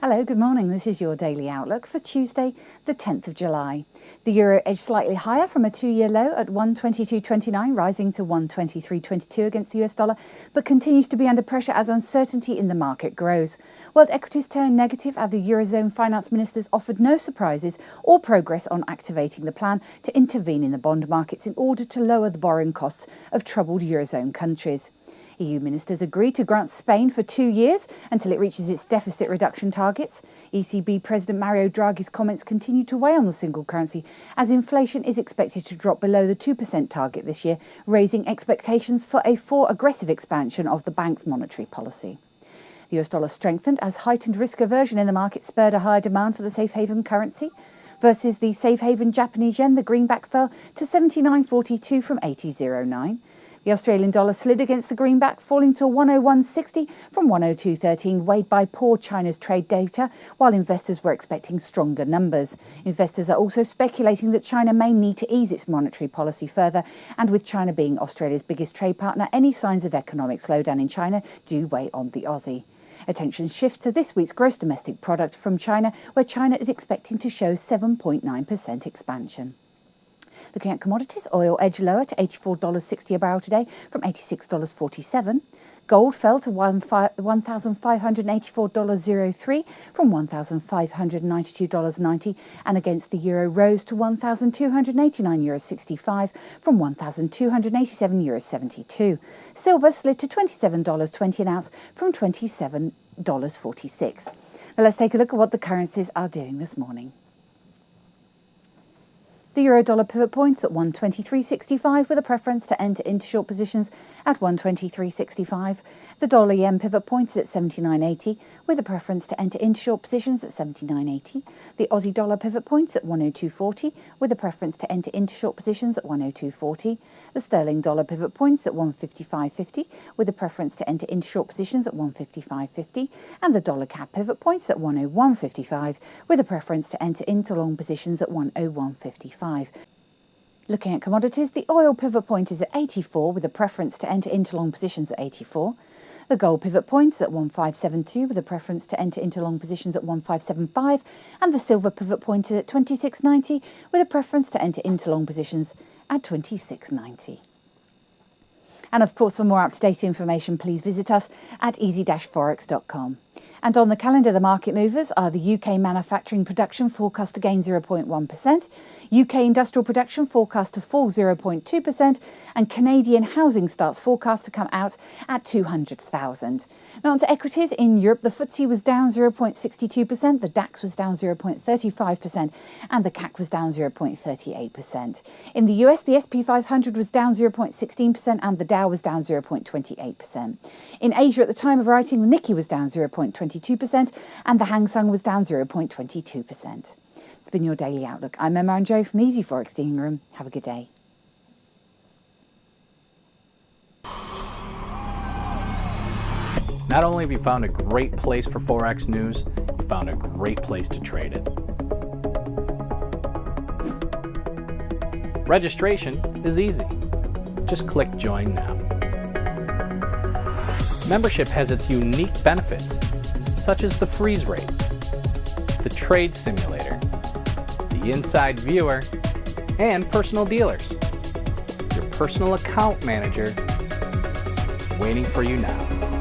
Hello, good morning. This is your daily outlook for Tuesday, the 10th of July. The euro edged slightly higher from a two-year low at 122.29, rising to 123.22 against the US dollar, but continues to be under pressure as uncertainty in the market grows. World equities turned negative as the Eurozone finance ministers offered no surprises or progress on activating the plan to intervene in the bond markets in order to lower the borrowing costs of troubled Eurozone countries. EU ministers agreed to grant Spain for 2 years until it reaches its deficit reduction targets. ECB President Mario Draghi's comments continue to weigh on the single currency as inflation is expected to drop below the 2% target this year, raising expectations for a aggressive expansion of the bank's monetary policy. The US dollar strengthened as heightened risk aversion in the market spurred a higher demand for the safe haven currency. Versus the safe haven Japanese yen, the greenback fell to 79.42 from 80.09. The Australian dollar slid against the greenback, falling to 101.60 from 102.13, weighed by poor China's trade data, while investors were expecting stronger numbers. Investors are also speculating that China may need to ease its monetary policy further, and with China being Australia's biggest trade partner, any signs of economic slowdown in China do weigh on the Aussie. Attention shifts to this week's gross domestic product from China, where China is expecting to show 7.9% expansion. Looking at commodities, oil edged lower to $84.60 a barrel today from $86.47. Gold fell to $1,584.03 from $1,592.90, and against the euro rose to €1,289.65 from €1,287.72. Silver slid to $27.20 an ounce from $27.46. Now let's take a look at what the currencies are doing this morning. The euro-dollar pivot points at 123.65 with a preference to enter into short positions at 123.65. The dollar-yen pivot points at 79.80 with a preference to enter into short positions at 79.80. The Aussie dollar pivot points at 102.40 with a preference to enter into short positions at 102.40. The sterling dollar pivot points at 155.50 with a preference to enter into short positions at 155.50. And the dollar CAD pivot points at 101.55 with a preference to enter into long positions at 101.55. Looking at commodities, the oil pivot point is at 84 with a preference to enter into long positions at 84. The gold pivot points at 1572 with a preference to enter into long positions at 1575, and the silver pivot point is at 2690 with a preference to enter into long positions at 2690. And of course, for more up-to-date information, please visit us at easy-forex.com. And on the calendar, the market movers are the UK manufacturing production forecast to gain 0.1%, UK industrial production forecast to fall 0.2%, and Canadian housing starts forecast to come out at 200,000. Now on to equities. In Europe, the FTSE was down 0.62%, the DAX was down 0.35%, and the CAC was down 0.38%. In the US, the SP 500 was down 0.16%, and the Dow was down 0.28%. In Asia, at the time of writing, the Nikkei was down 0.22%, and the Hang Seng was down 0.22%. It's been your Daily Outlook. I'm Emma and Joe from the Easy Forex Dealing Room. Have a good day. Not only have you found a great place for Forex news, you found a great place to trade it. Registration is easy. Just click Join Now. Membership has its unique benefits, such as the freeze rate, the trade simulator, the inside viewer, and personal dealers. Your personal account manager waiting for you now.